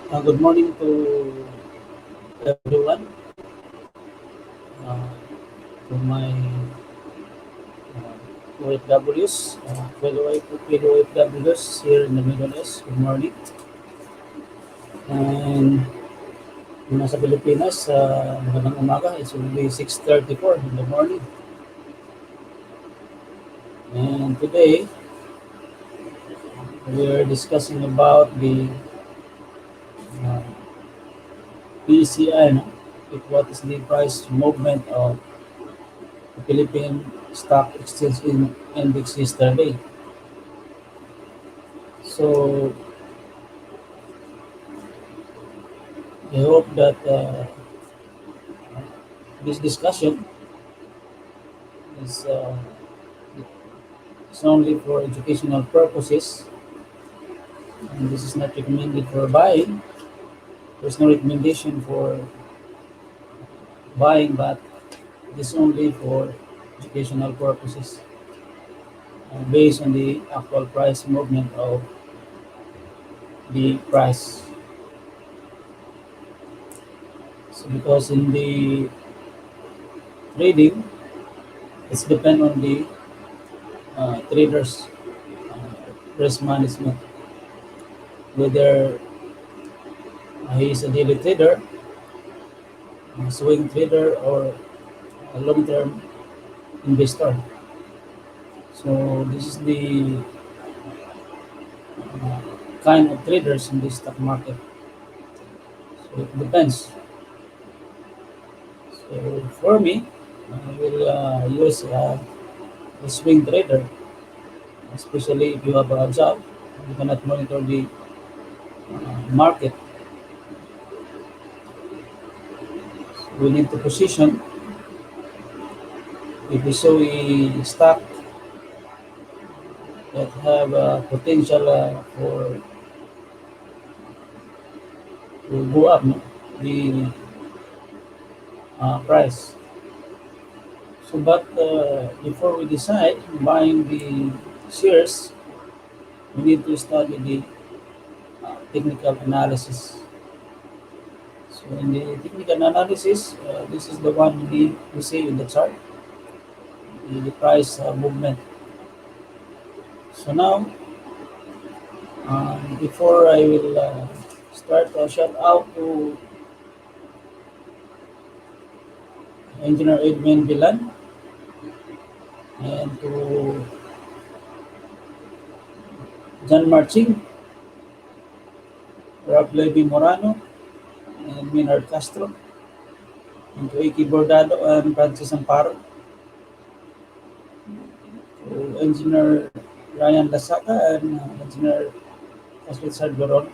Good morning to everyone, uh, to my OFWs, fellow OFWs here in the Middle East. Good morning. And kung nasa Pilipinas, magandang umaga. It's already 6:34 in the morning. And today, we're discussing about the uh, PCI, no? What is the price movement of the Philippine Stock Exchange Index yesterday. So I hope that this discussion is it's only for educational purposes, and this is not recommended for buying. There's no recommendation for buying, but this only for educational purposes, based on the actual price movement of the price. So because in the trading, it's depend on the traders' risk management, whether he is a daily trader, a swing trader, or a long-term investor. So this is the uh, kind of traders in the stock market. So it depends. So for me, I will use a swing trader, especially if you have a job. You cannot monitor the market. We need to position if we saw a stock that have potential for to go up, no? The price. So, but before we decide buying the shares, we need to study the technical analysis. So, in the technical analysis, this is the one we see in the chart, the price movement. So now, before I will start, shout out to Engineer Edwin Bilan and to John Marching, Rob Levy Morano, and Minard Castro, and to Iki Bordado and Francis Amparo, to Engineer Ryan Lasaka and Engineer Casper Sargoron.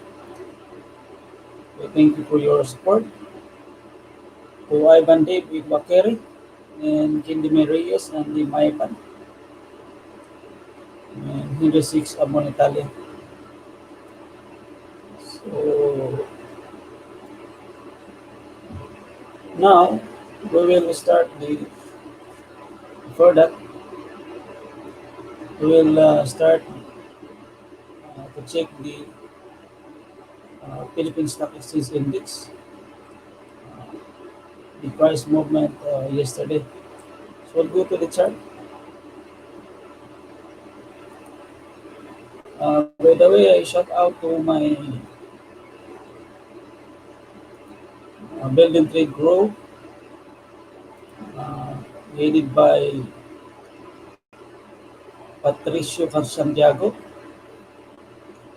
Thank you for your support. To Ivan Dave Bakeri and Kindy Reyes and the Maipan and Henry Six Amon Italia. So now we will start the before that we will start to check the Philippine Stock Exchange Index, the price movement yesterday. So we'll go to the chart. By the way, I shout out to my building trade group, uh, headed by Patricio Santiago,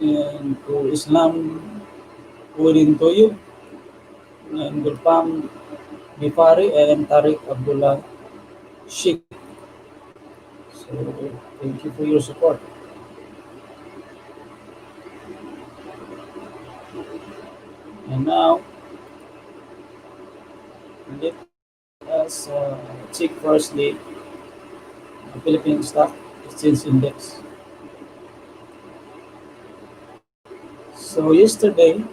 and to Islam Urintoyo, and Gulpam Bifari, and Tariq Abdullah Sheikh. So thank you for your support. And now let us check first the Philippine Stock Exchange Index. So yesterday,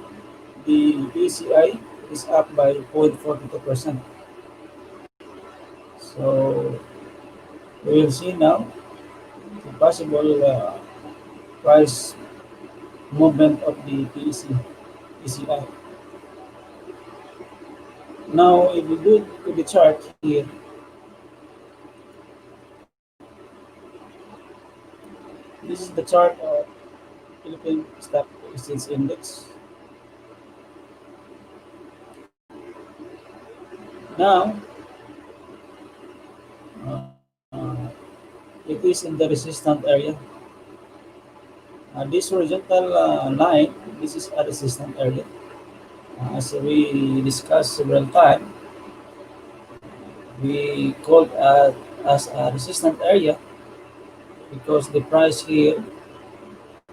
the PCI is up by 0.42%. So we will see now the possible price movement of the PCI. Now, if we go to the chart here, this is the chart of Philippine Stock Exchange Index. Now, uh, it is in the resistant area. This horizontal line, this is a resistant area. As we discussed several times, we called as a resistant area because the price here,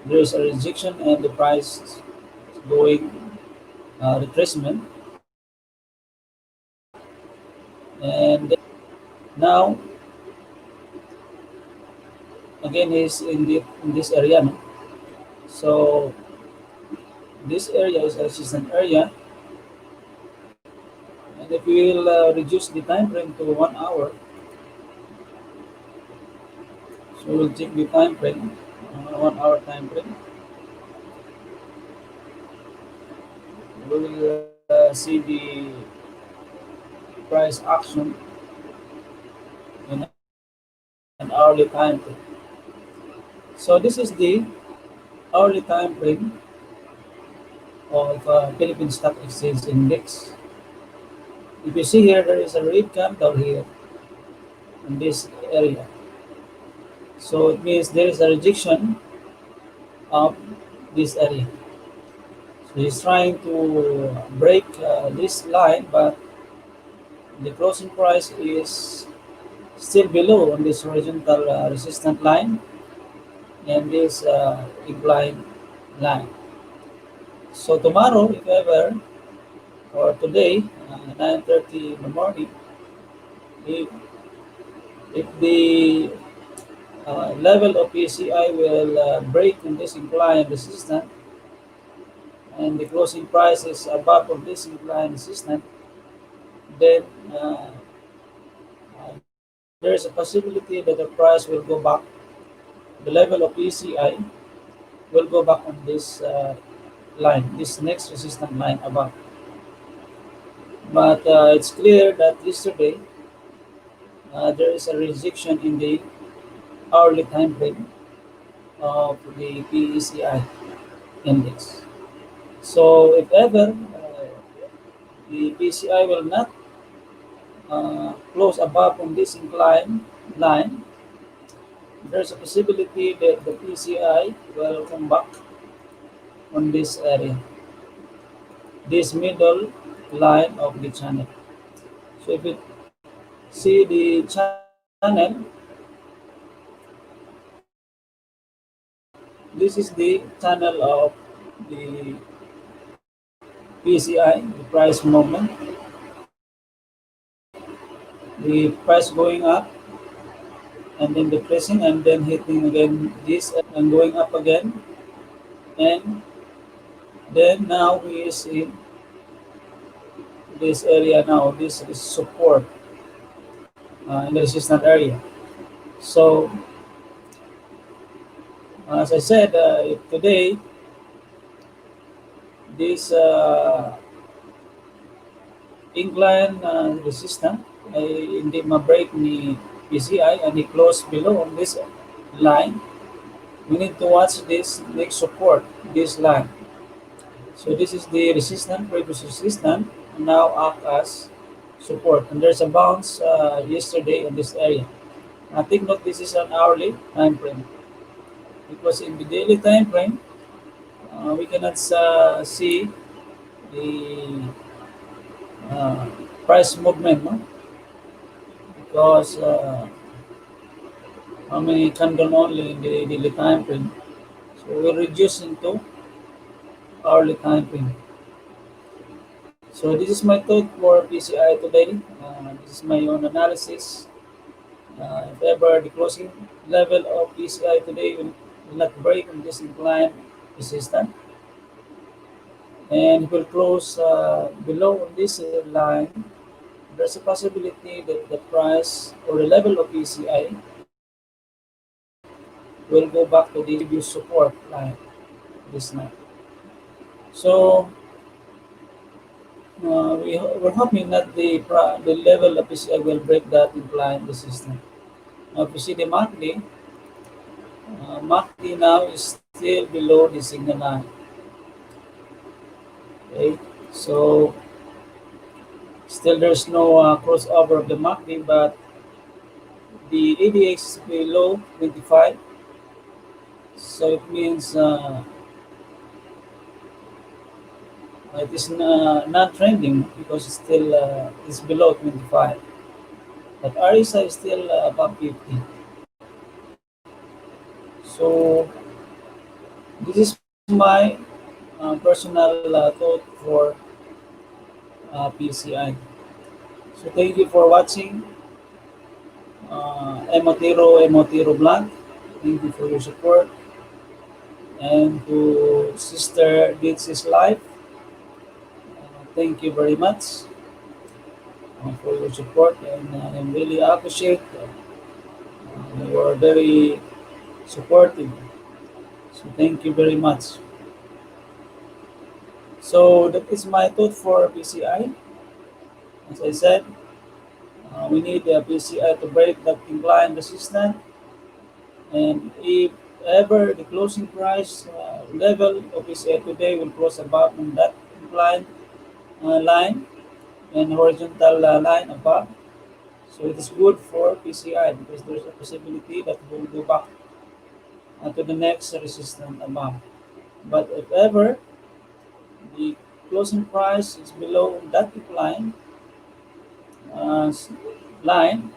there is a rejection and the price is going retracement. And now, again, is in this area. No? So, this area is a resistant area. And if we will reduce the time frame to 1 hour, so we'll check the time frame, 1 hour time frame. We will see the price action in an hourly time frame. So this is the hourly time frame of Philippine Stock Exchange Index. If you see here, there is a red candle here in this area. So it means there is a rejection of this area. So he's trying to break this line, but the closing price is still below on this horizontal resistance line and this incline line. So tomorrow, if ever, or today, 9:30 in the morning, if, if the level of PCI will break in this incline resistance and the closing price is above of this incline resistance, then there is a possibility that the price will go back, the level of PCI will go back on this line, this next resistance line above. But it's clear that yesterday there is a rejection in the hourly time frame of the PECI index. So if ever the PCI will not close above on this incline line, there's a possibility that the PCI will come back on this area, this middle line of the channel. So if you see the channel, this is the channel of the PCI, the price movement, the price going up and then decreasing and then hitting again this and going up again, and then now we is in this area now. This is support in the resistance area. So as I said, today this incline resistance hindi ma-break ni PCI and he close below on this line. We need to watch this next support, this line. So this is the resistance, previous resistance, now act as support. And there's a bounce yesterday in this area. Take note, this is an hourly time frame because in the daily time frame, we cannot see the uh, price movement, no? Because how many candle only in the daily time frame. So we'll reduce into hourly time frame. So this is my thought for PCI today. This is my own analysis. If ever the closing level of PCI today will not break on this incline resistance and it will close below on this line, there's a possibility that the price or the level of PCI will go back to the previous support line this night. So we're hoping that the level of PCI will break that incline resistance. Now, if you see the MACD now is still below the signal line. Okay, so still there's no crossover of the MACD, but the ADX is below 25, so it means it is not trending because it's below 25. But RSI is still above 50. So this is my personal thought for PCI. So thank you for watching Emotiro Blanc. Thank you for your support. And to Sister Ditsy's Life, thank you very much for your support. And I really appreciate you are very supportive. So thank you very much. So that is my thought for PCI. As I said, we need the PCI to break that incline resistance, and if ever the closing price level of PCI today will close above on that incline line and horizontal line above, so it is good for PCI because there's a possibility that we'll go back to the next resistance above. But if ever the closing price is below that decline uh, line,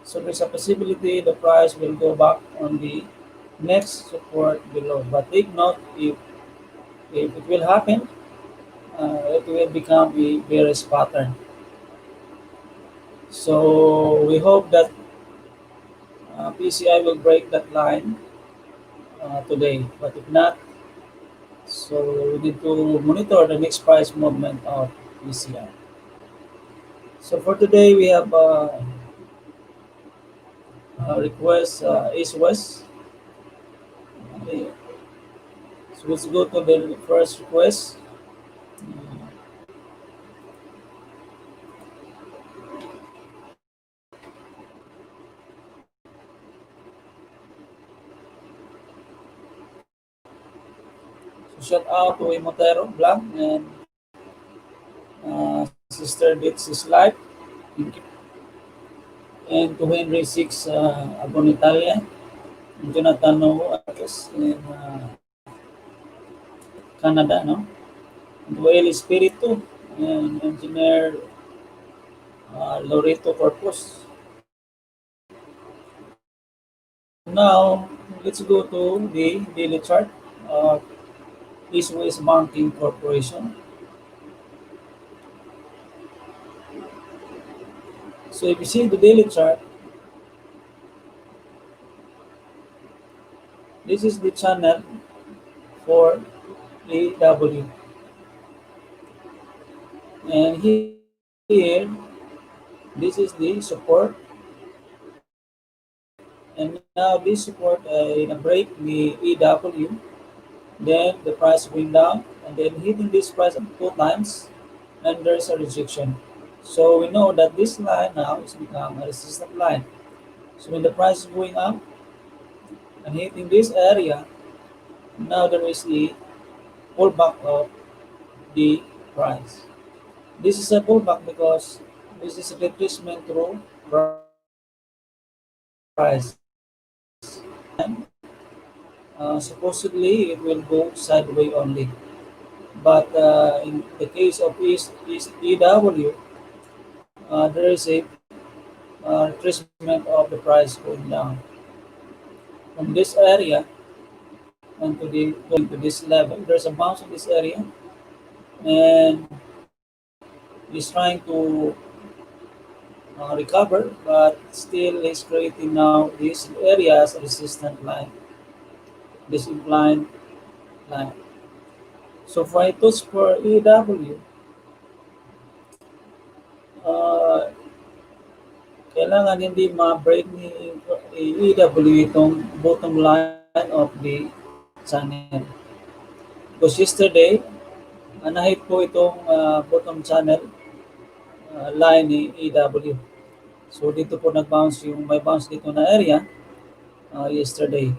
so there's a possibility the price will go back on the next support below. But take note, if it will happen, it will become a bearish pattern. So we hope that PCI will break that line today. But if not, so we need to monitor the next price movement of PCI. So for today, we have a request East West. Okay. So let's go to the first request. So shout out to Imotero Blanc and Sister Dits Life. Thank you. And to Henry Six Abon Italia, and Jonathan Novo Acas in Canada, no? And to El Espiritu and Engineer Loreto Corpus. Now, let's go to the daily chart of East West Banking Corporation. So if you see the daily chart, this is the channel for AW. And here, this is the support. And now this support in a break the EW, then the price going down, and then hitting this price two times, and there's a rejection. So we know that this line now is become a resistance line. So when the price is going up and hitting this area, now there is a pullback of the price. This is a pullback because this is a retracement through price. Supposedly it will go sideways only. But in the case of East EW, there is a retracement of the price going down from this area and to the going to this level. There's a bounce in this area, and he's trying to recover, but still he's creating now this area as a resistant line, this inclined line. So for ito's for EW, uh, kailangan hindi ma-break ni EW itong bottom line of the channel. Because yesterday, nahit po itong bottom channel line ni EW. So dito po nag-bounce yung may bounce dito na area yesterday.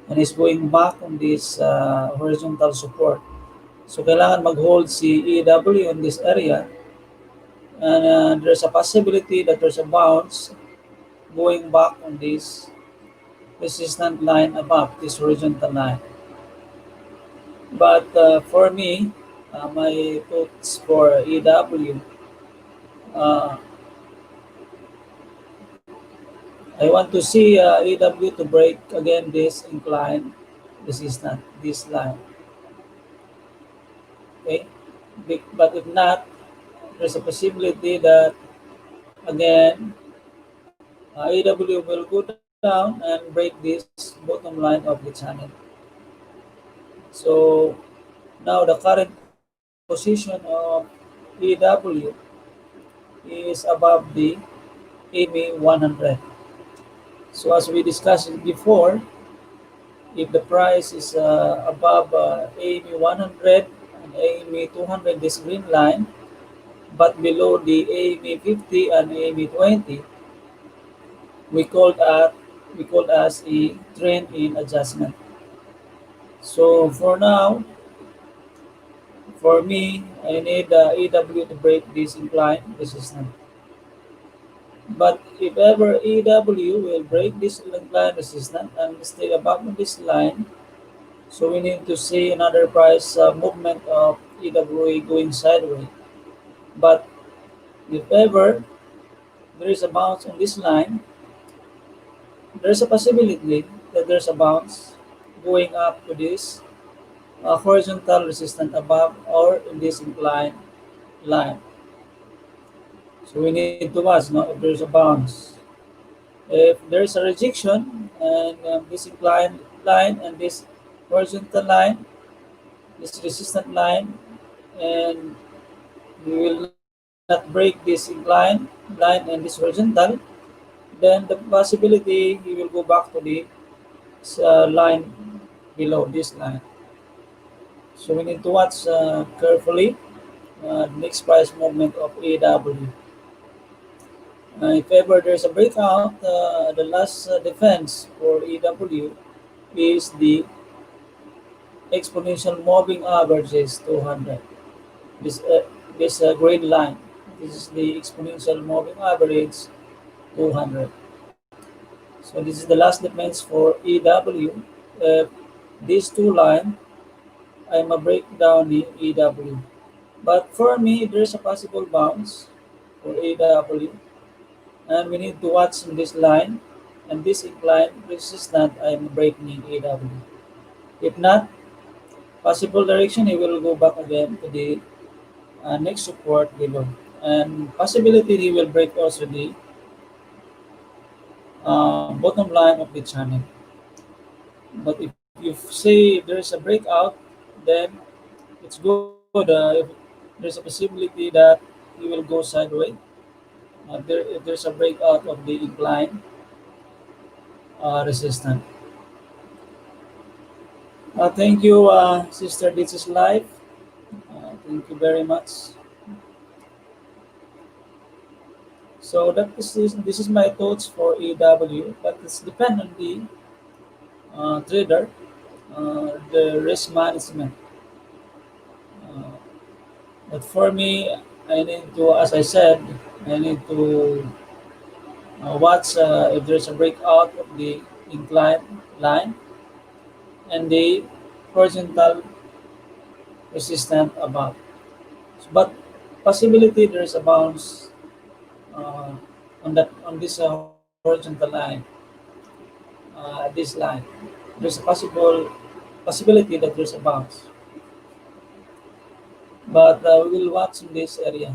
And is going back on this horizontal support. So kailangan mag-hold si EW in this area, and there's a possibility that there's a bounce going back on this resistant line above this horizontal line. But for me, my thoughts for EW, uh, I want to see EW to break again this incline resistance, this line. Okay, but if not, there's a possibility that again EW will go down and break this bottom line of the channel. So now the current position of EW is above the AME 100. So as we discussed before, if the price is above AME 100 and AME 200, this green line, but below the AME 50 and AME 20, we called at we called as a trend in adjustment. So for now, for me, I need EW to break this incline resistance. But if ever EW will break this incline resistance and stay above this line, so we need to see another price movement of EWA going sideways. But if ever there is a bounce on this line, there's a possibility that there's a bounce going up to this horizontal resistance above or in this incline line. So we need to watch now if there's a bounce. If there's a rejection and this incline line and this horizontal line, this resistant line, and we will not break this incline line and this horizontal, then the possibility he will go back to the line below this line. So we need to watch carefully the next price movement of AW. If ever there's a breakout, the last defense for EW is the exponential moving average is 200. This green line. This is the exponential moving average 200. So this is the last defense for EW. These two lines, I'm a breakdown the EW. But for me, there's a possible bounce for EW, and we need to watch in this line and this incline resistance. I'm breaking EW. If not, possible direction, it will go back again to the next support below, and possibility he will break also the bottom line of the channel. But if you say there's a breakout, then it's good. If there's a possibility that he will go sideways, if there's a breakout of the incline resistance. Thank you, sister. This is live. Thank you very much. So this is my thoughts for EW, but it's depend on the trader, the risk management. Uh, but for me, I need to, as I said, I need to watch if there's a breakout of the incline line and the horizontal resistance above. But possibility there's a bounce uh, on this horizontal line, this line. There's a possibility that there's a bounce. But we will watch in this area.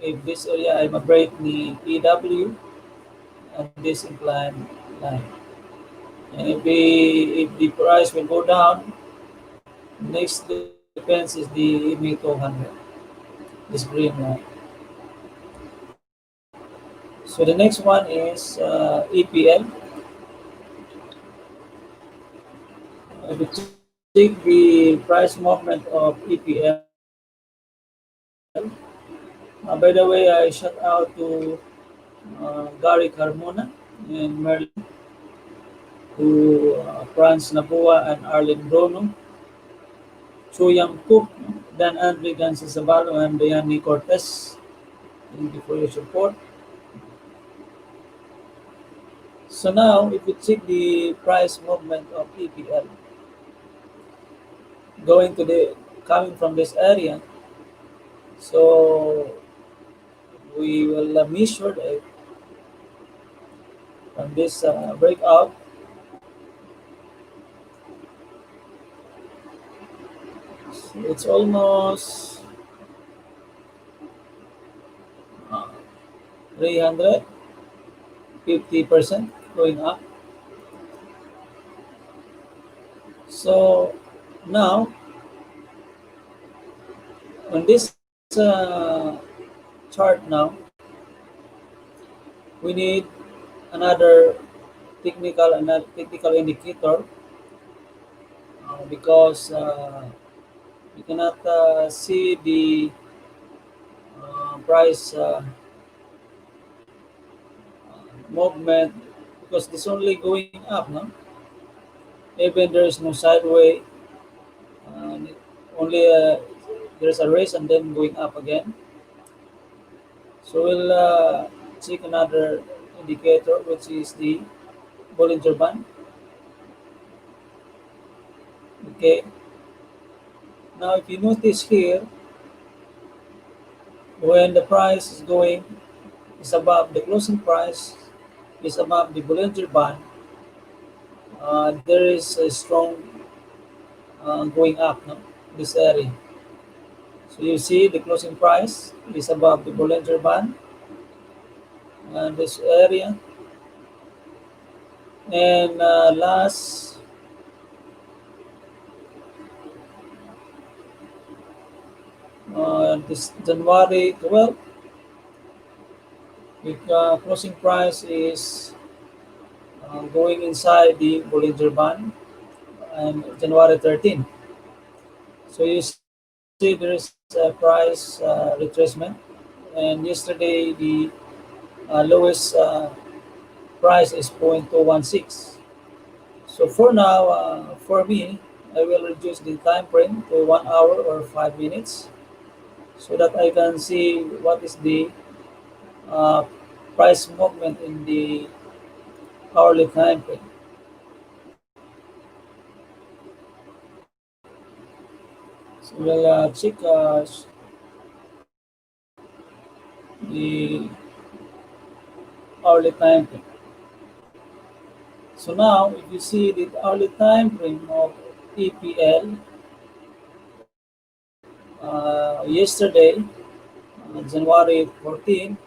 If this area I'm a break the EW and this incline line. And if the price will go down, next defense is the EMA 200, this green line. So the next one is EPL. If you take the price movement of EPL, By the way, I shout out to Gary Carmona in Maryland, to Franz Nabua and Arlen Bruno, Chu Yang Cook, Dan Andre Gansasabalo, and Diane Cortez. Thank you for your support. So now, if we check the price movement of EPL, going to the coming from this area, so we will measure it from this breakout. So it's almost 350% going up. So now on this chart now, we need another technical indicator because we cannot see the price movement because it's only going up, no? Even there is no sideway, uh, only there's a race and then going up again. So we'll check another indicator, which is the Bollinger Band. Okay. Now, if you notice here, when the price is going is above the closing price, is above the Bollinger Band, there is a strong going up, no? This area. So you see the closing price is above the Bollinger Band and this area. And last this January 12th, the closing price is going inside the Bollinger Band and January 13th. So you see there is a price retracement, and yesterday the lowest price is 0.216. So for now, for me, I will reduce the time frame to 1 hour or 5 minutes so that I can see what is the uh, price movement in the hourly time frame. So we'll check the hourly time frame. So now, if you see the hourly time frame of EPL, yesterday, January 14,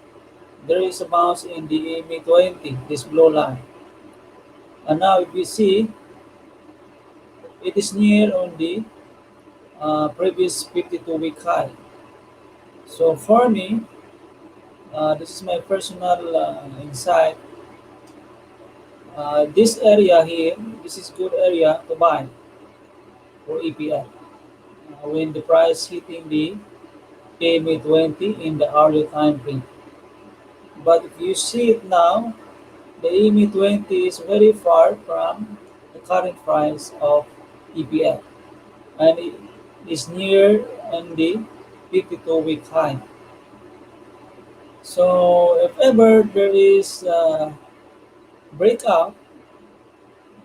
there is a bounce in the EMA 20, this blue line. And now, if you see, it is near on the previous 52-week high. So for me, this is my personal insight. This area here, this is good area to buy for EPL. When the price hitting the EMA 20 in the hourly time frame. But if you see it now, the EMA 20 is very far from the current price of EPL, and it is near on the 52-week high. So if ever there is a breakout,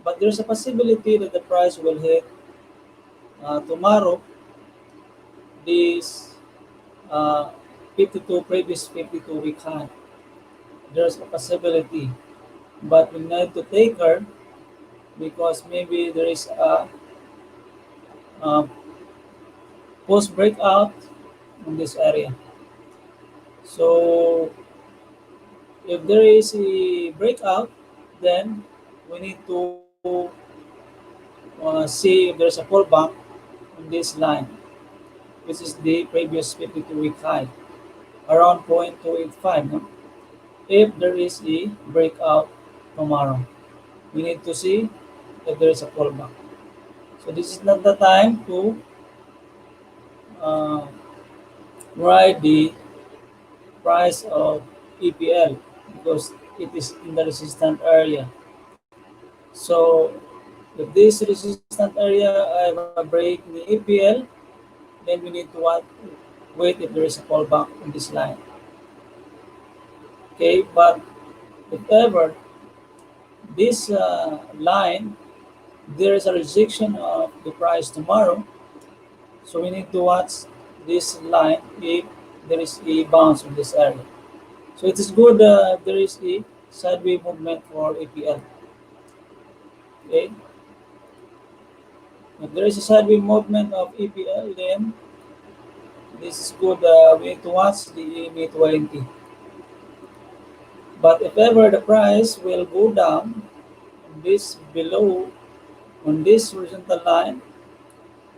but there's a possibility that the price will hit tomorrow this uh, 52 previous 52-week high. There's a possibility, but we need to take her because maybe there is a post breakout in this area. So if there is a breakout, then we need to see if there's a pullback on this line, which is the previous 52-week high, around 0.285. No? If there is a breakout tomorrow, we need to see if there is a pullback. So this is not the time to uh, ride the price of EPL because it is in the resistant area. So if this resistant area I have a break in the EPL, then we need to wait if there is a fallback in this line. Okay, but if ever this line there is a rejection of the price tomorrow, so we need to watch this line if there is a bounce in this area. So it is good there is a sideways movement for APL. Okay, if there is a sideways movement of APL, then this is good. We need to watch the EMA 20. But if ever the price will go down this below on this horizontal line,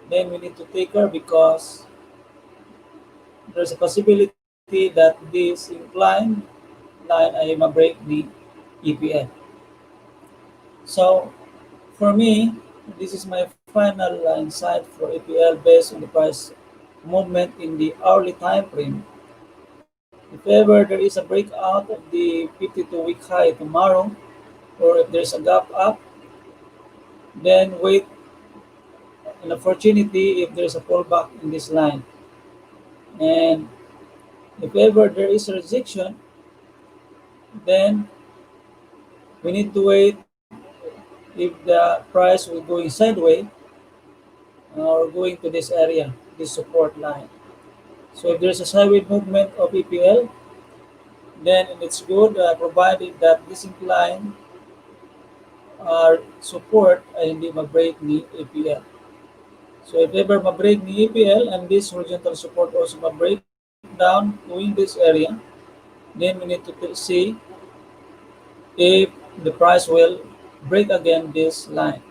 then we need to take her because there's a possibility that this incline line ay ma-break the EPL. So for me, this is my final insight for EPL based on the price movement in the hourly time frame. If ever there is a breakout of the 52-week high tomorrow, or if there's a gap up, then wait an opportunity if there's a pullback in this line. And if ever there is a rejection, then we need to wait if the price will going sideways or going to this area, this support line. So if there's a sideways movement of EPL, then it's good provided that this incline support ay hindi mag-break ni EPL. So if ever mag-break ni EPL and this horizontal support also mag-break down going this area, then we need to see if the price will break again this line.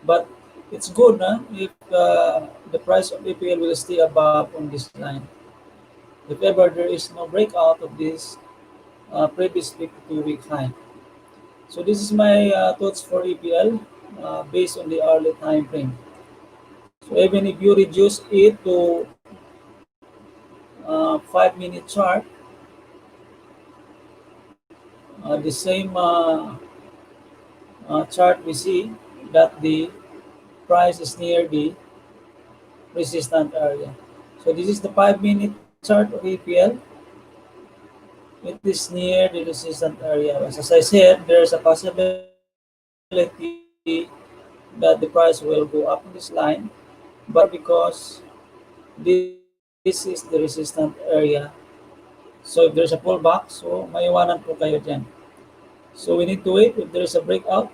But it's good if the price of EPL will stay above on this line. If ever there is no breakout of this previous 52-week high. So this is my thoughts for EPL based on the hourly time frame. So even if you reduce it to 5-minute chart, the same chart we see that the price is near the resistant area. So this is the 5-minute chart of EPL. It is near the resistant area. As I said, there is a possibility that the price will go up in this line, but because this is the resistant area, so if there's a pullback, so maiwanan po kayo dyan. So we need to wait if there is a breakout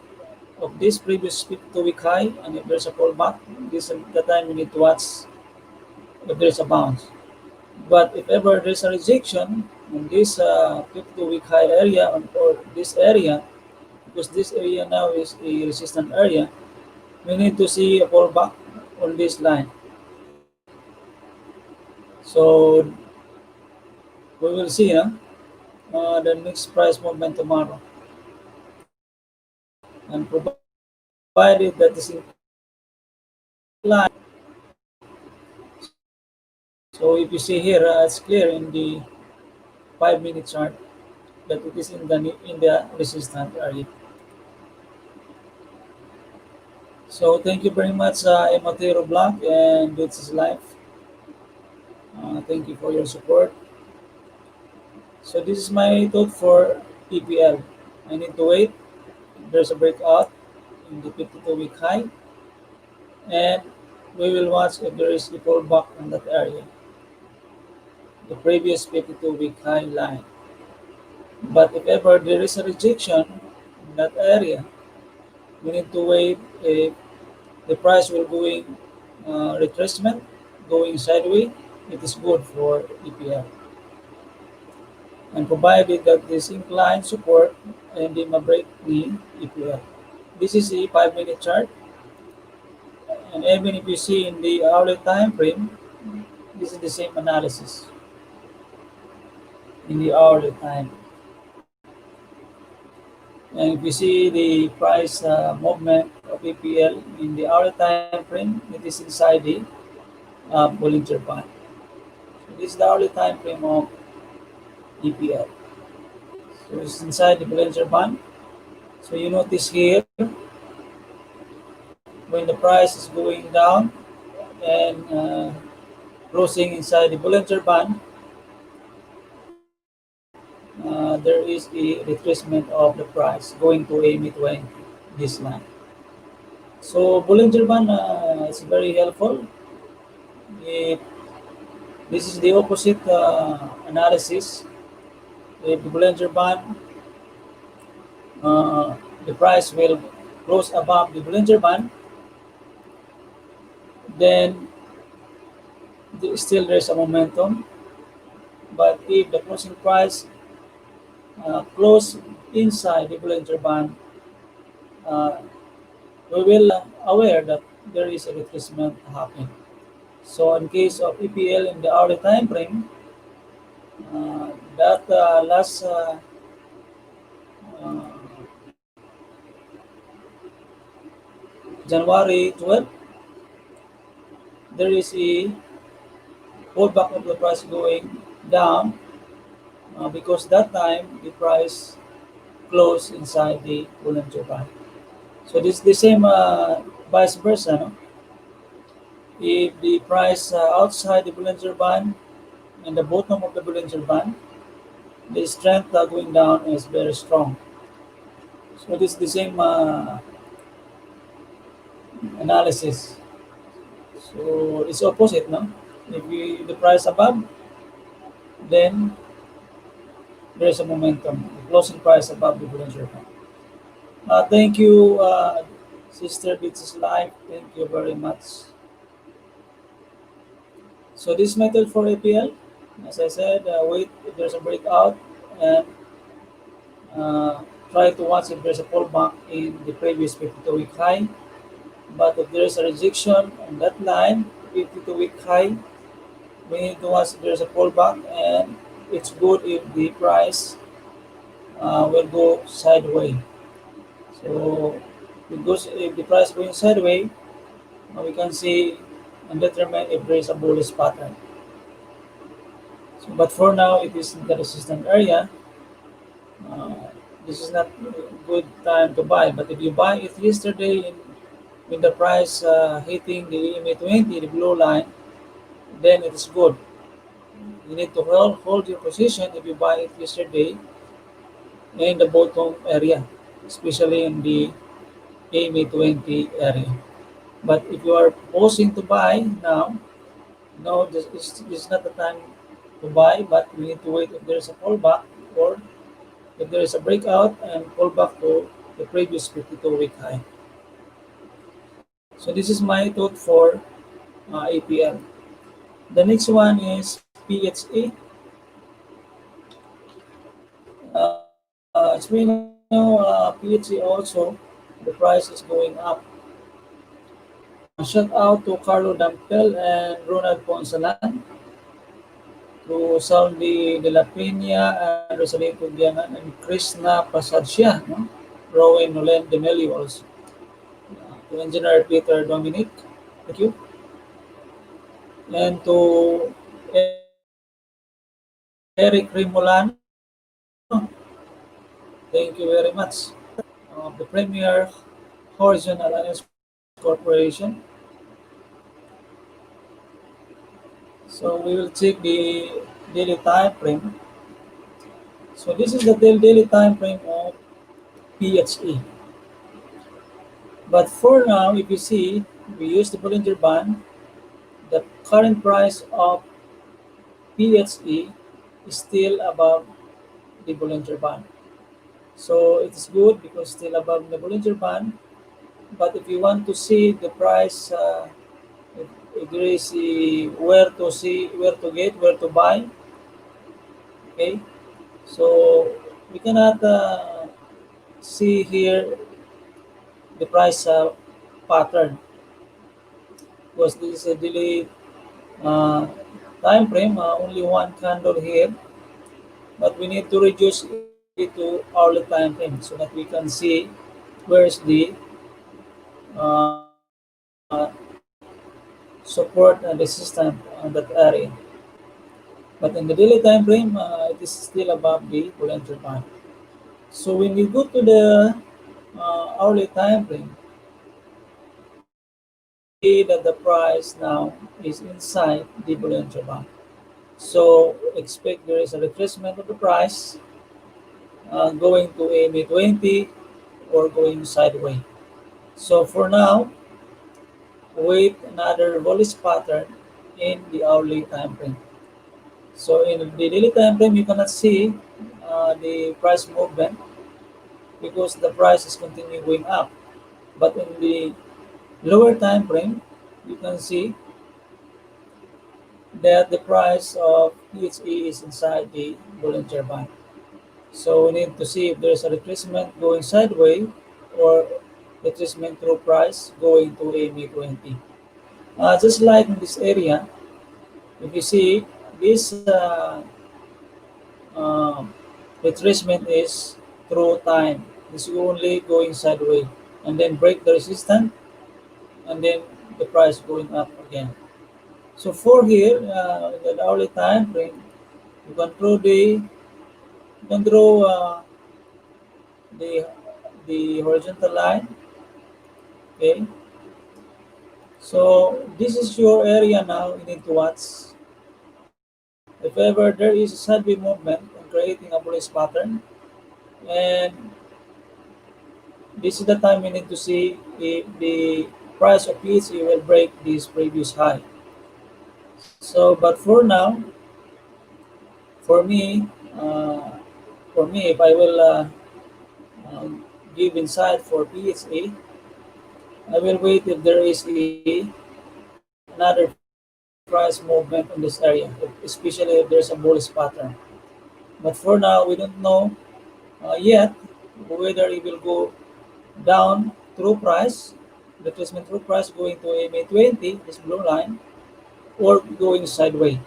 of this previous 52-week high, and if there's a pullback, this is the time we need to watch if there is a bounce. But if ever there's a rejection in this 52-week high area or this area, because this area now is a resistant area, we need to see a pullback on this line. So we will see the next price movement tomorrow. And provided that this incline, so if you see here, it's clear in the 5-minute chart that it is in the resistant area. So thank you very much, Ematero Black and This is Life. Thank you for your support. So this is my thought for EPL. I need to wait. There's a breakout in the 52-week high, and we will watch if there is a pullback in that area, the previous 52-week high line. But if ever there is a rejection in that area, we need to wait if the price will going retracement, going sideways. It is good for EPL. And provided that this incline support and the break the EPL. This is a 5-minute chart, and even if you see in the hourly time frame, this is the same analysis in the hourly time. And if you see the price movement of EPL in the hourly time frame, it is inside the Bollinger Band. So this is the hourly time frame of EPL. So it's inside the Bollinger Band. So you notice here when the price is going down and closing inside the Bollinger Band, there is the retracement of the price going to AME20, this line. So Bollinger Band is very helpful. It, this is the opposite analysis. If the Bollinger Band, uh, the price will close above the Bollinger Band, then still there's a momentum. But if the closing price close inside the Bollinger Band, uh, we will aware that there is a retracement happening. So in case of EPL in the hourly time frame, that last uh, January 12, there is a pullback of the price going down because that time the price closed inside the Bollinger Band. So this is the same vice versa. No? If the price outside the Bollinger Band and the bottom of the Bollinger Band, the strength going down is very strong. So this is the same analysis. So it's opposite, no? If the price above, then there's a momentum. The closing price above the Bollinger Band. Thank you, Sister Beaches Life. Thank you very much. So this method for APL, as I said, wait if there's a breakout and uh, try to watch if there's a pullback in the previous 52-week high. But if there's a rejection on that line, 52-week high, we need to watch if there's a pullback, and it's good if the price will go sideways. So because if the price going sideways, we can see and determine if there is a bullish pattern. So, but for now, it is in the resistance area. Uh, this is not a good time to buy. But if you buy it yesterday with the price hitting the EMA20, the blue line, then it is good. You need to hold your position if you buy it yesterday in the bottom area, especially in the EMA20 area. But if you are posing to buy now, no, this is not the time to buy, but we need to wait if there's a pullback or if there is a breakout and pull back to the previous 52-week high. So this is my thought for APL. The next one is PHA. As we know, PHA also, the price is going up. Shout out to Carlo Dampel and Ronald Ponsalan, to Saudi de la Peña and Rosalito Dianan and Krishna Pasadsia, no? Rowan Nolen Demelio also. To Engineer Peter Dominic, thank you. And to Eric Rimolano, thank you very much. The Premier Horizon Alliance Corporation. So we will check the daily time frame. So this is the daily time frame of PHE. But for now, if you see, we use the Bollinger Band. The current price of PHE is still above the Bollinger Band. So it is good because still above the Bollinger Band. But if you want to see the price, if there is where to see, where to get, where to buy, okay. So we cannot see here the price pattern because this is a daily uh, time frame, only one candle here, but we need to reduce it to hourly time frame so that we can see where's the uh, support and resistance on that area. But in the daily time frame, it is still above the volunteer band. So when you go to the hourly time frame, you can see that the price now is inside the volunteer band. So expect there is a retracement of the price going to a mid 20 or going sideways. So for now, wait another bullish pattern in the hourly time frame. So in the daily time frame, you cannot see the price movement because the price is continuing going up. But in the lower time frame, you can see that the price of PHE is inside the Bollinger Band. So we need to see if there's a retracement going sideways or retracement through price going to a mid-20. Just like in this area, if you see this um, retracement is through time. This is only going sideways and then break the resistance and then the price going up again. So for here, in the hourly time frame, you can draw the the horizontal line. Okay, so this is your area now. You need to watch. If ever there is a sideways movement and creating a bullish pattern, and this is the time we need to see if the price of PHE will break this previous high. So, but for now, for me, uh, if I will um, give insight for PHA, I will wait if there is another price movement in this area, especially if there's a bullish pattern. But for now, we don't know yet whether it will go down through price, retracement through price going to a May 20, this blue line, or going sideways.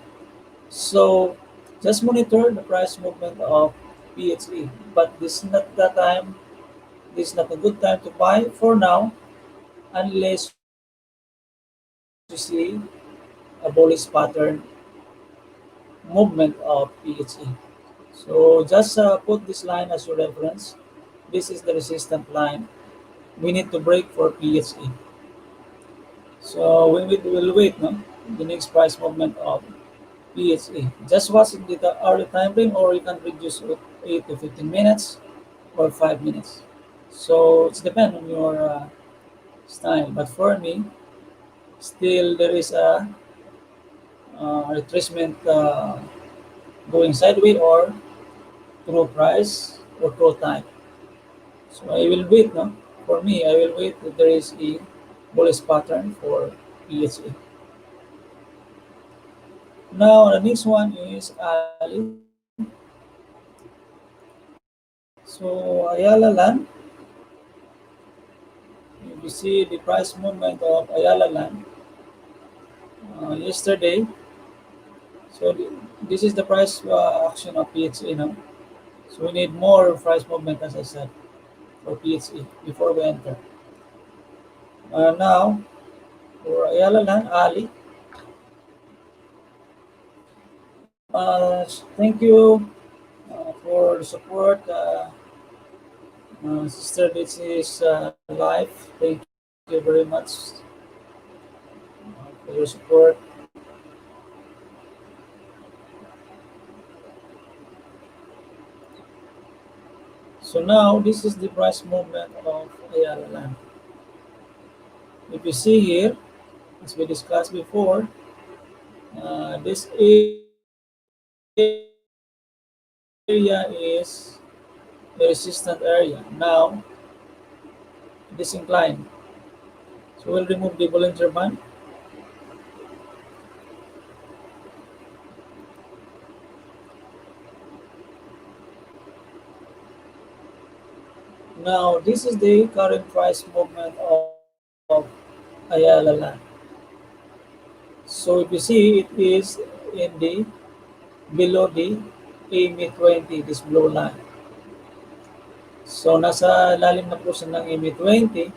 So just monitor the price movement of PHE. But this is not the time, this is not a good time to buy for now unless you see a bullish pattern movement of PHE. So just put this line as your reference. This is the resistance line. We need to break for PHE. So we will wait no? The next price movement of PHE. Just watch in the early time frame or you can reduce it 8 to 15 minutes or 5 minutes. So it's depend on your style. But for me, still there is a retracement going sideways or through price or through time. So I will wait. No? For me, I will wait if there is a bullish pattern for PHE. Now the next one is Ali. So Ayala Land, if you see the price movement of Ayala Land yesterday. So this is the price action of PHE now. So we need more price movement, as I said, for PHE before we enter. Now for Ayala Land, Ali. Thank you for the support, sister. This is live. Thank you very much for your support. So now this is the price movement of Ayala Land. If you see here, as we discussed before, this area is a resistant area. Now it is inclined. So we'll remove the Bollinger Band. Now this is the current price movement of Ayala Land. So if you see, it is in the below the AME20, this blue line. So nasa lalim na po siya ng AME20.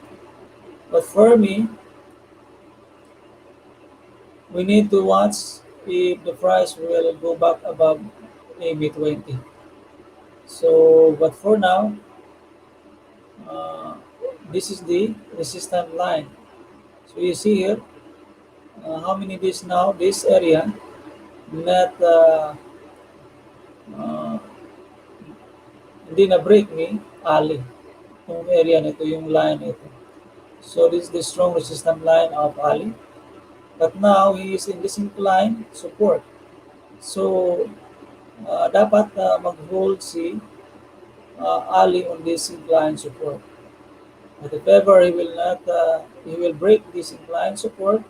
But for me, we need to watch if the price will go back above AB20. So, but for now, uh, this is the resistance line. So you see here, how many days now this area not uh, hindi na break ni Ali. Yung area nito, yung line nito. So this is the strong resistance line of Ali. But now he is in this incline support. So dapat mag-hold si Ali on this incline support. But if ever he will not, he will break this incline support,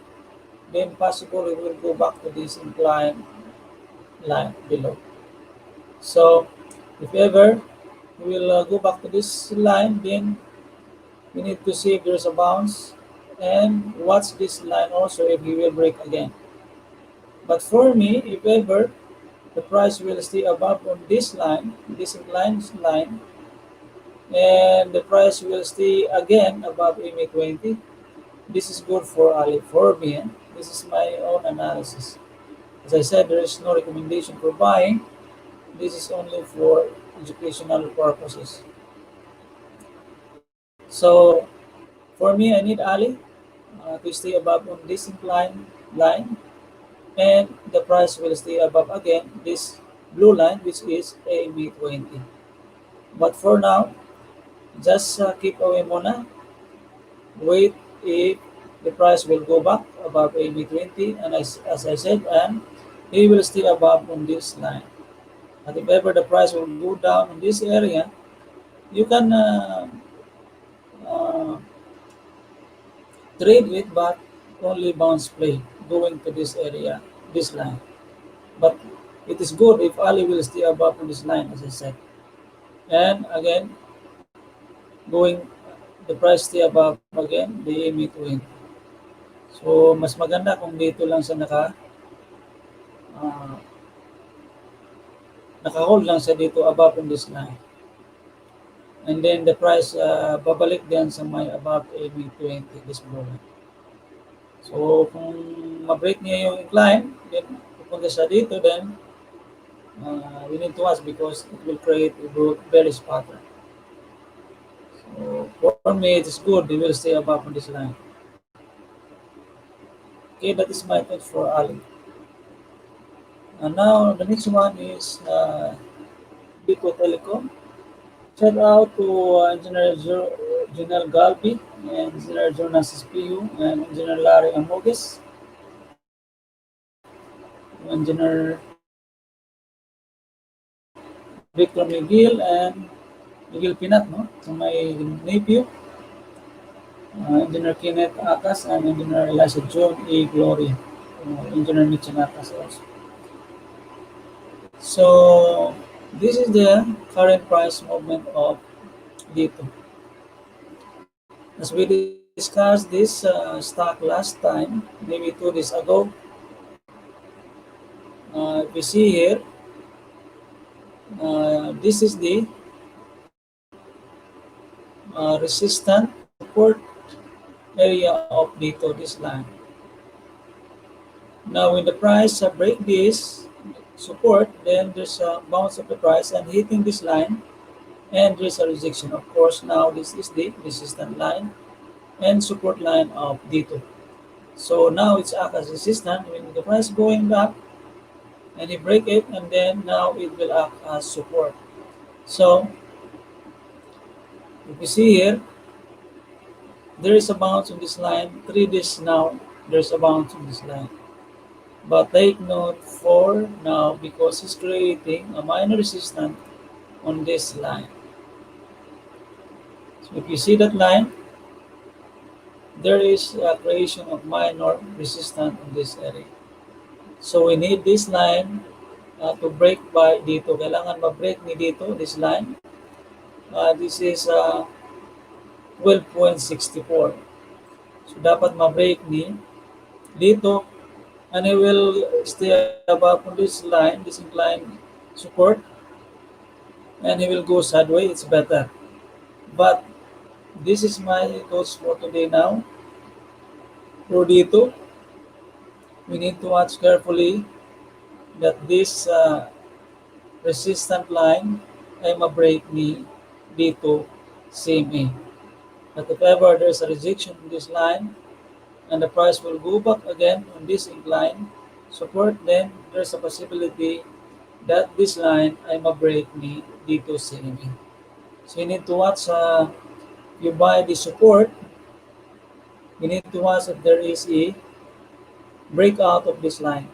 then possible he will go back to this incline line below. So if ever he will go back to this line, then we need to see if there's a bounce and watch this line also if he will break again. But for me, if ever the price will stay above on this line, this inclined line, and the price will stay again above MA20, this is good for Ali. For me, this is my own analysis. As I said, there is no recommendation for buying. This is only for educational purposes. So for me, I need Ali to stay above on this incline line, and the price will stay above again this blue line, which is AB20. But for now, just keep away muna. Wait if the price will go back above AB20, and as I said, and it will stay above on this line. But if ever the price will go down in this area, you can uh, trade with, but only bounce play going to this area, this line. But it is good if Ali will stay above on this line, as I said. And again, going the price stay above again, the aim to win. So, mas maganda kung dito lang siya uh, naka-hold lang siya dito above on this line. And then the price babalik din sa may above AB20, this blue line. So, kung ma-break niya yung incline, then pupunta siya dito, then we need to watch because it will create a bearish pattern. So, for me, it is good. They will stay above on this line. Okay, that is my thought for Ali. And now, the next one is Biko Telecom. Shout out to Engineer General Galbi and Engineer Jonas SPU and Engineer Larry Amoges, Engineer Victor Miguel and Miguel Pinat, no? So my nephew, Engineer Kenneth ACAS and Engineer Elijah John A. Glory, Engineer Mitchell ACAS also. So this is the current price movement of Dito. As we discussed this stock last time, maybe 2 days ago, if you see here, this is the resistance support area of Dito, this line. Now when the price break this support, then there's a bounce of the price and hitting this line, and there's a rejection. Of course, now this is the resistance line and support line of D2. So now it's act as resistance when the price going back and you break it, and then now it will act as support. So if you see here, there is a bounce on this line. 3 days now, there's a bounce on this line. But take note for now because it's creating a minor resistance on this line. So if you see that line, there is a creation of minor resistance in this area. So we need this line to break by dito. Kailangan ma-break ni dito, this line. This is 12.64. So dapat ma-break ni dito, and it will stay above on this line, this inclined support, and it will go sideways. It's better. But this is my thoughts for today now. For dito, we need to watch carefully that this resistant line ay ma-break ni dito CMA. But if ever there's a rejection in this line and the price will go back again on this incline support, then there's a possibility that this line ay ma-break ni dito CMA. So you need to watch, you buy the support, you need to watch if there is a breakout of this line.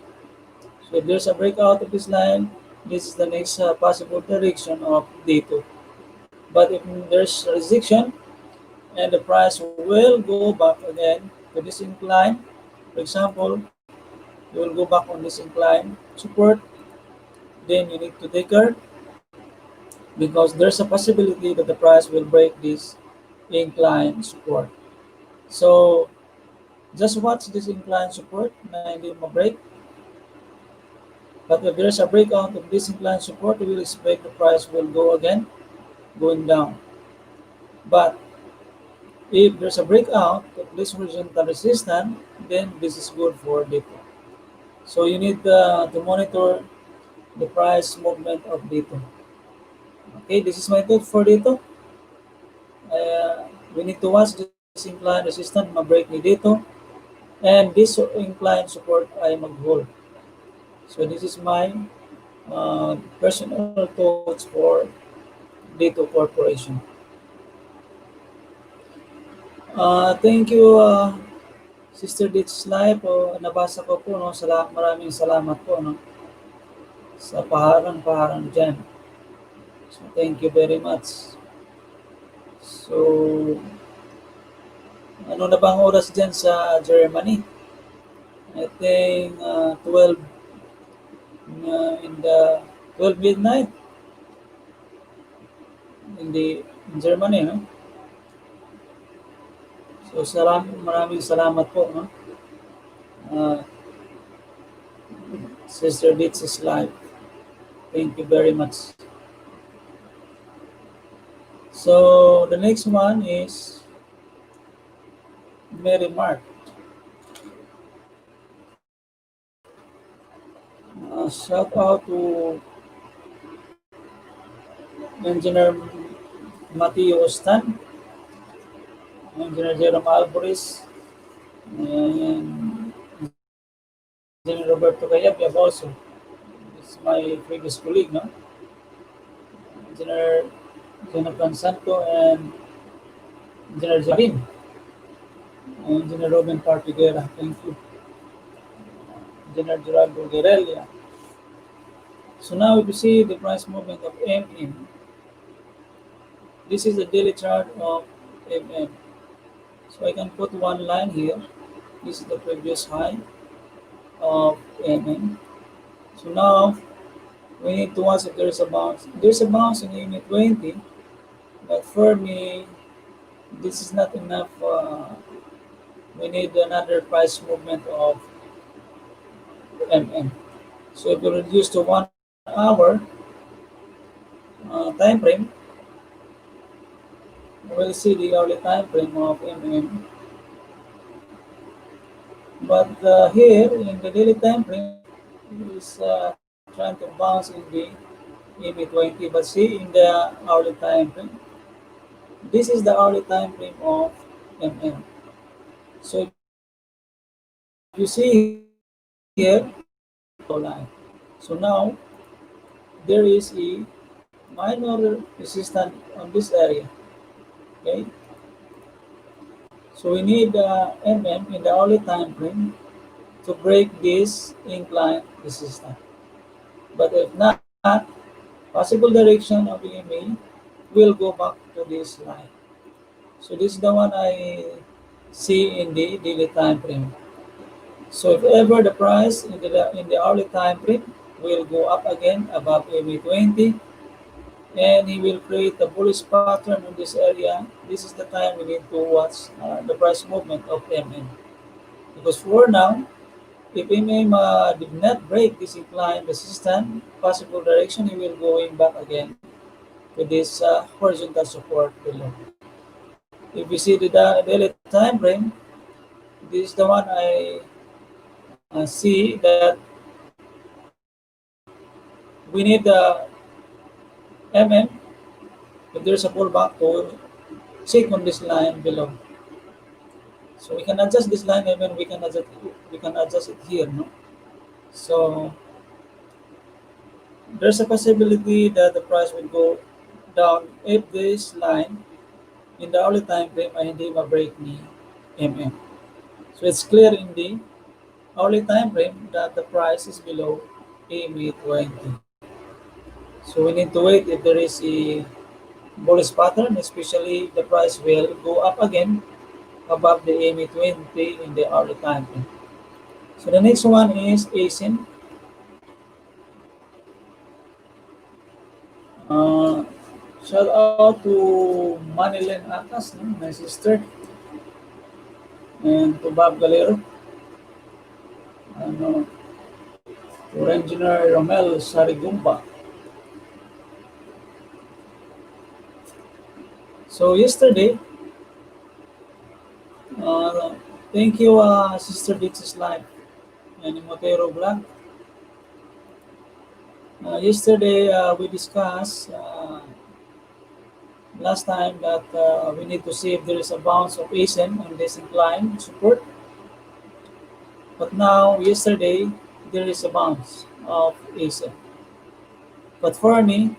So if there's a breakout of this line, this is the next possible direction of D2. But if there's rejection and the price will go back again to this incline, for example, you will go back on this incline support, then you need to take care because there's a possibility that the price will break this incline support. So just watch this incline support na hindi ma-break. But if there's a breakout of this incline support, we will expect the price will go again, going down. But if there's a breakout of this horizontal resistance, then this is good for dito. So you need to monitor the price movement of dito. Okay, this is my tip for dito. We need to watch this incline resistance ma-break ni dito and this incline support ay mag-hold. So this is my personal thoughts for dito corporation. Thank you, Sister Ditch Live. Nabasa ko po, no? Maraming salamat po, no? Sa paharang dyan. So, thank you very much. So, ano na bang oras dyan sa Germany? I think 12 in the 12 midnight in Germany, no? So, maraming salamat po, no? Sister Ditch's Live. Thank you very much. So, the next one is Mary Mark. Shout out to Engineer Mateo Ostan, Engineer Jerome Alvarez, and Engineer Roberto Cayab also. It's my previous colleague, no? Engineer Jonathan Santo and Engineer Jabin, and Engineer Robin Partiguera. Thank you. Engineer Gerardo Guerrilla. So now if you see the price movement of MM, this is the daily chart of MM. So I can put one line here. This is the previous high of MM. So now we need to watch if there's a bounce. There's a bounce in MM20, but for me, this is not enough. We need another price movement of MM. So if we reduce to 1 hour time frame, we'll see the hourly time frame of MM. But here in the daily time frame is trying to bounce in the MA20. But see in the hourly time frame, this is the hourly time frame of MM. So if you see here, low line. So now there is a minor resistance on this area. Okay. So we need MM in the hourly time frame to break this incline resistance. But if not, possible direction of EMA will go back to this line. So this is the one I see in the daily time frame. So if ever the price in the hourly time frame will go up again above EMA20, and he will create a bullish pattern in this area, this is the time we need to watch the price movement of MM. Because for now, if MM did not break this incline resistance, possible direction, he will going back again to this horizontal support below. If you see the daily time frame, this is the one I see that We need the MM if there's a pullback to check on this line below. So we can adjust this line even we can adjust it here, no? So there's a possibility that the price will go down if this line in the hourly time frame ay hindi ma-break ni MM. So it's clear in the hourly time frame that the price is below AMA 20. So we need to wait if there is a bullish pattern, especially the price will go up again above the AMA 20 in the hourly time frame. So the next one is Acen. Uh, Shout out to Manilyn Acas, no? My sister, and to Bob Galero, and to Engineer Romel Sarigumba. So yesterday, uh, thank you, Sister Dix's Life and Motero Vlog. Yesterday, we discussed last time that we need to see if there is a bounce of ASIN on this incline support. But now, yesterday, there is a bounce of ASIN. But for me,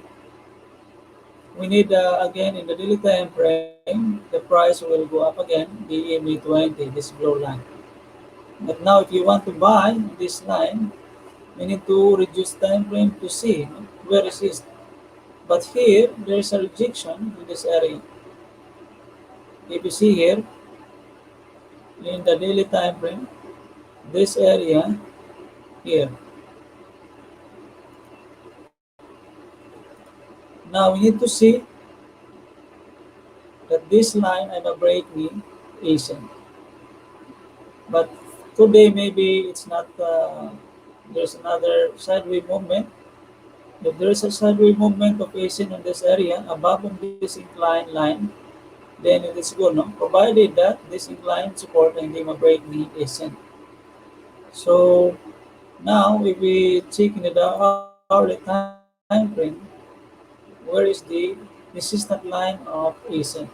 we need again in the daily time frame, the price will go up again, the EMA 20, this blue line. But now, if you want to buy this line, we need to reduce time frame to see, no, where is it. But here, there is a rejection in this area. If you see here, in the daily time frame, this area here. Now we need to see that this line I'm a break me Asian. But today maybe it's not, there's another sideways movement. If there is a sideways movement of Asian in this area above on this inclined line, then it is good, no? Provided that this inclined support and hindi ma-break ni Asian. So now if we check in the hourly time frame, where is the resistant line of Acen?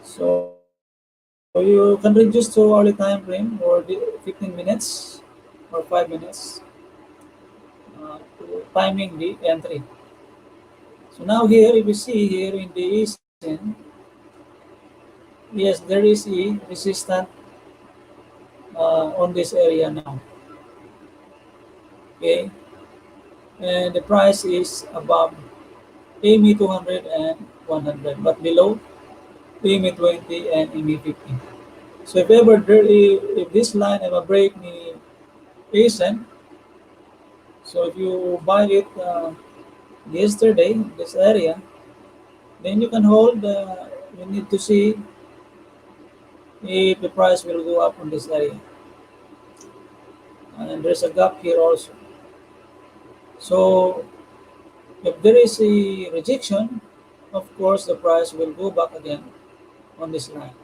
So you can reduce to hourly time frame or the 15 minutes or 5 minutes to timing the entry. So now here, if you see here in the Acen, yes, there is a resistant on this area now. Okay, and the price is above AME 200 and 100, but below AME 20 and AME 50. So if ever there is, if this line ever break ni ASEN, so if you buy it yesterday, this area, then you can hold, you need to see if the price will go up on this area. And there's a gap here also. So if there is a rejection, of course the price will go back again on this line.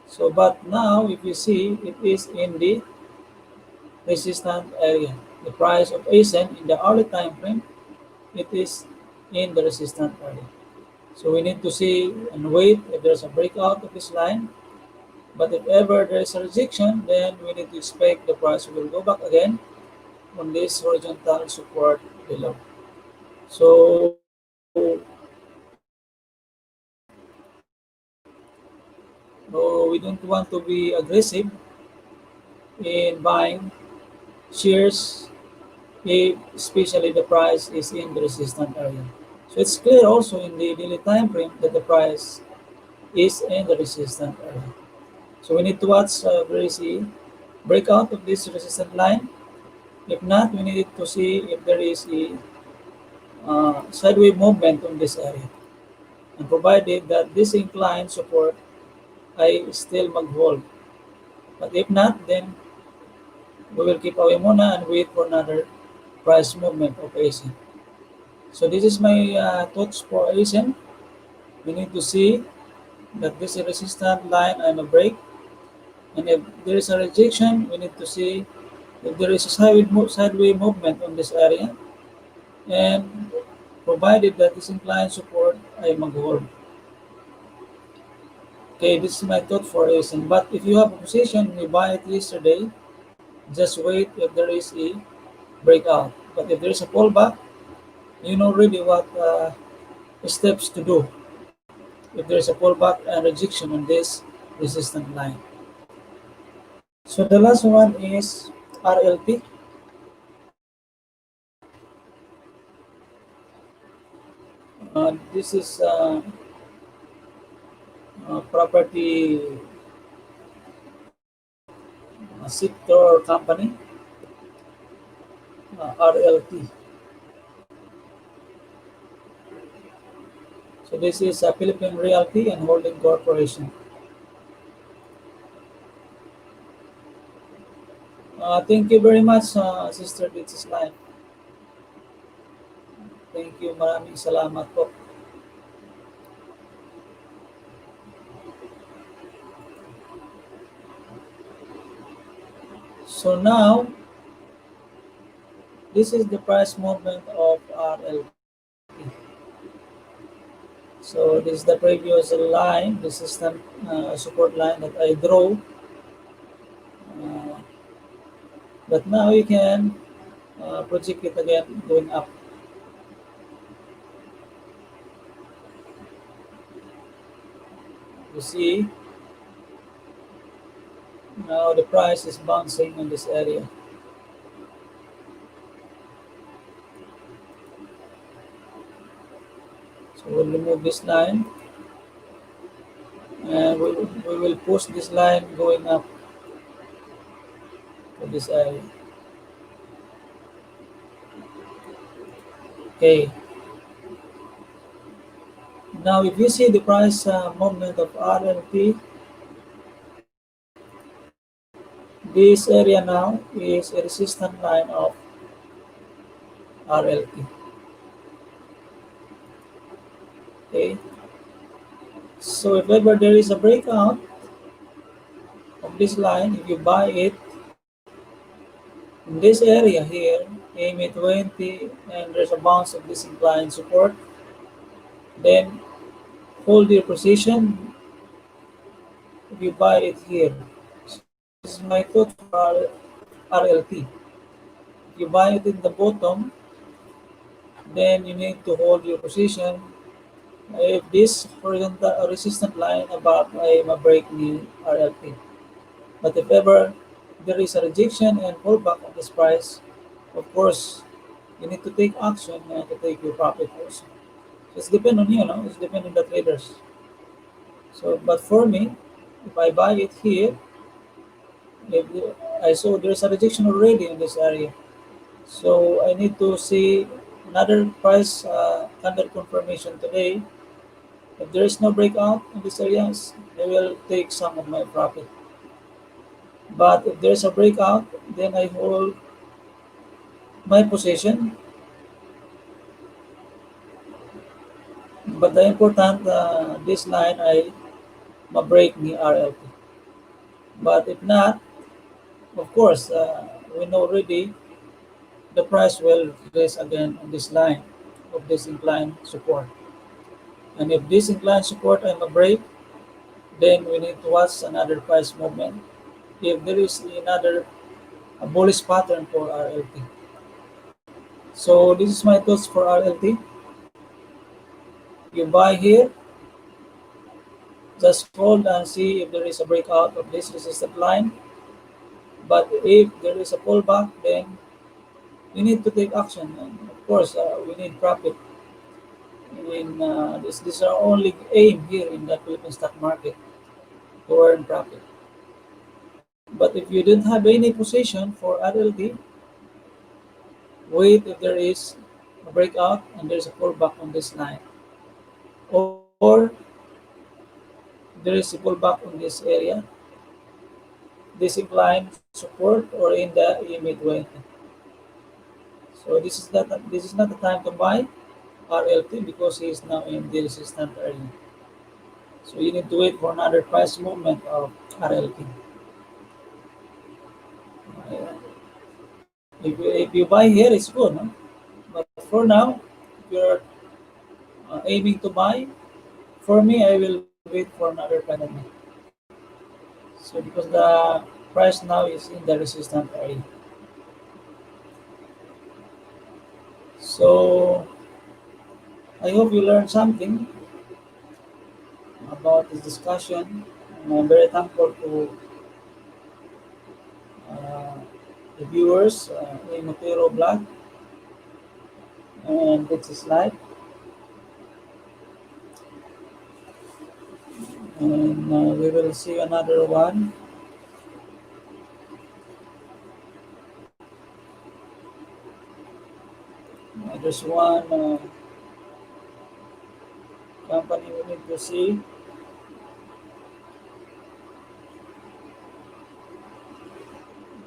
So but now if you see it is in the resistance area. The price of ASEN in the hourly time frame, it is in the resistance area. So we need to see and wait if there's a breakout of this line. But if ever there is a rejection, then we need to expect the price will go back again on this horizontal support below. So we don't want to be aggressive in buying shares if especially the price is in the resistance area. So it's clear also in the daily time frame that the price is in the resistance area. So we need to watch where is the breakout of this resistance line. If not, we need to see if there is a sideways movement on this area. And provided that this incline support ay still mag-hold. But if not, then we will keep away muna and wait for another price movement of ASEN. So this is my thoughts for ASEN. We need to see that this is a resistance line and a break. And if there is a rejection, we need to see If there is a sideway movement on this area, and provided that is inclined support ay mag-hold. Okay, this is my thought for Acen. But if you have a position, you buy it yesterday, just wait if there is a breakout. But if there is a pullback, you know really what steps to do if there is a pullback and rejection on this resistant line. So the last one is RLT. This is property sector company, RLT. So this is a Philippine Realty and Holding Corporation. Thank you very much, Sister Litz's Life. Thank you. Maraming salamat po. So now, this is the price movement of RLT. So this is the previous line, the system support line that I draw. Uh, but now you can project it again going up. You see, now the price is bouncing in this area. So we'll remove this line and we will push this line going up to this area. Okay. Now, if you see the price movement of RLT, this area now is a resistance line of RLT. Okay. So if ever there is a breakout of this line, if you buy it in this area here, AMA 20, and there's a bounce of this inclined support, then hold your position if you buy it here. So this is my thought for RLT. If you buy it in the bottom, then you need to hold your position. If this horizontal resistant line above ay ma-break ni RLT. But if ever there is a rejection and pullback of this price, of course, you need to take action and to take your profit also. So it's depend on you, no? It's depend on the traders. So, but for me, if I buy it here, if I saw there's a rejection already in this area, so I need to see another price candle confirmation today. If there is no breakout in these areas, I will take some of my profit. But if there's a breakout, then I hold my position. But the important, this line ay ma-break ni RLT. But if not, of course, we know already the price will rest again on this line of this inclined support. And if this inclined support ay ma-break, then we need to watch another price movement. If there is another a bullish pattern for RLT. So this is my thoughts for RLT. You buy here, just hold and see if there is a breakout of this resistance line. But if there is a pullback, then you need to take action. And of course, we need profit. This is our only aim here in the Philippine stock market to earn profit. But if you don't have any position for RLT, wait if there is a breakout and there's a pullback on this line. Or there is a pullback on this area, this incline support or in the EMA 20. So this is not the time to buy RLT because he is now in the resistance area. So you need to wait for another price movement of RLT. Ayan. If you buy here, it's good. No? But for now, if you're aiming to buy, for me, I will wait for another kind of money. So because the price now is in the resistance area. So I hope you learned something about this discussion. And I'm very thankful to uh, the viewers in Motero Blog and this is live. And we will see another one. There's one company we need to see.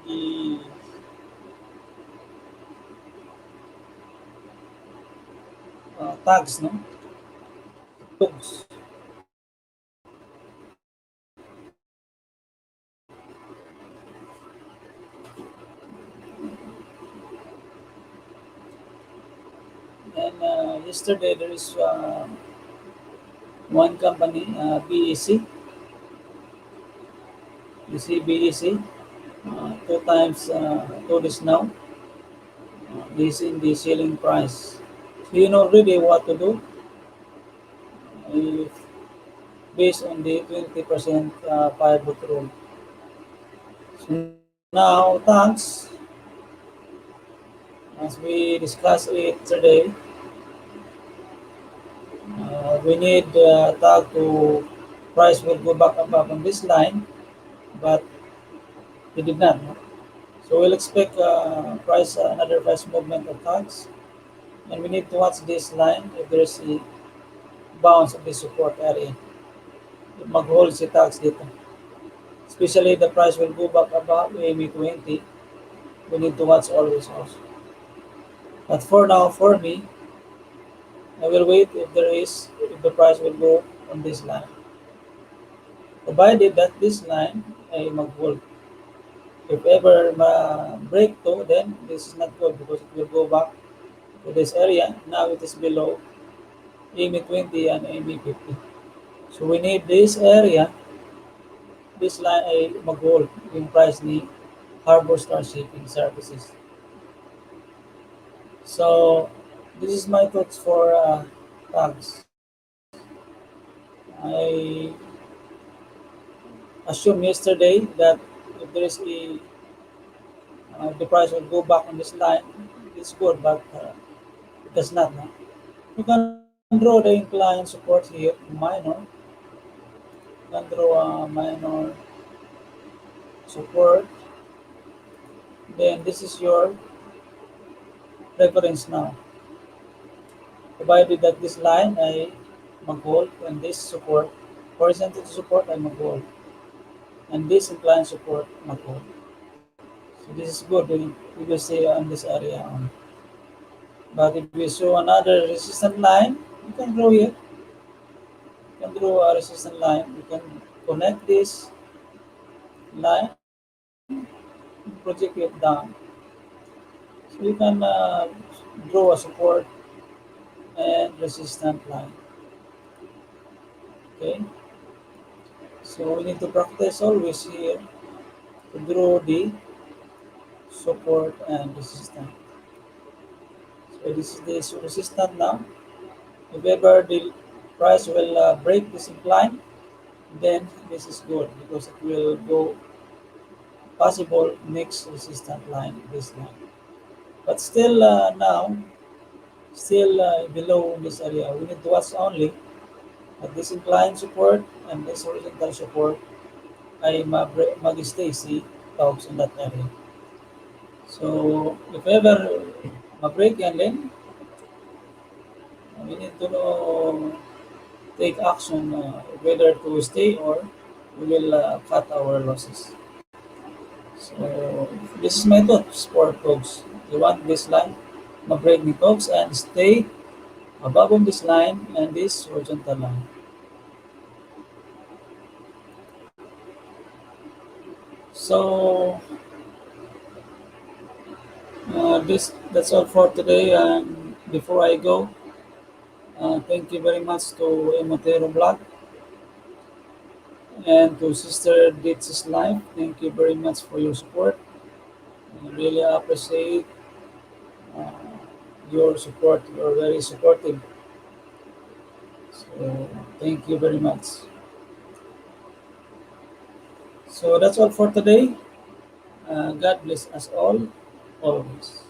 The tags, no? Books. And yesterday there is one company, BEC. You see BEC, two times, two days now. This in the selling price. So you know really what to do if based on the 20% pivot rule. So now, thanks, as we discussed it today, we need tag to price will go back above on this line, but it did not. No? So we'll expect price another price movement of tags, and we need to watch this line if there is a bounce of the support area. If mag-hold si tags dito, especially the price will go back above AME 20, we need to watch always also. But for now, for me, I will wait if the price will go on this line. Provided that this line ay mag-hold. If ever break to, then this is not good because it will go back to this area. Now it is below AME 20 and AME 50. So we need this area, this line ay mag-hold yung price ni Harbor Star Shipping Services. So this is my thoughts for tags. I assumed yesterday that if there is the price will go back on this line, it's good, but it does not. No? You can draw the incline support here, minor. You can draw a minor support. Then this is your reference now. Provided that this line ay mag-hold and this support, horizontal support ay mag-hold. And this incline support mag-hold. So this is good. We will stay on this area. But if we show another resistant line, you can draw it. You can draw a resistant line. You can connect this line, project it down. So you can draw a support and resistant line. Okay. So we need to practice always here to draw the support and resistance. So this is the resistance now. If ever the price will break this incline, then this is good because it will go possible next resistant line, this line. But still now, still below this area, we need to watch only at this incline support and this horizontal support ay mag-stay si talks in that area. So if ever ma-break yan, then we need to know, take action whether to stay or we will cut our losses. So this is my thoughts for folks. You want this line, ma-break ni folks and stay above on this line and this horizontal line. So This that's all for today. And before I go, thank you very much to Emotero Black and to Sister Ditz's Life. Thank you very much for your support. I really appreciate uh, your support. You are very supportive. So thank you very much. So that's all for today. God bless us all always.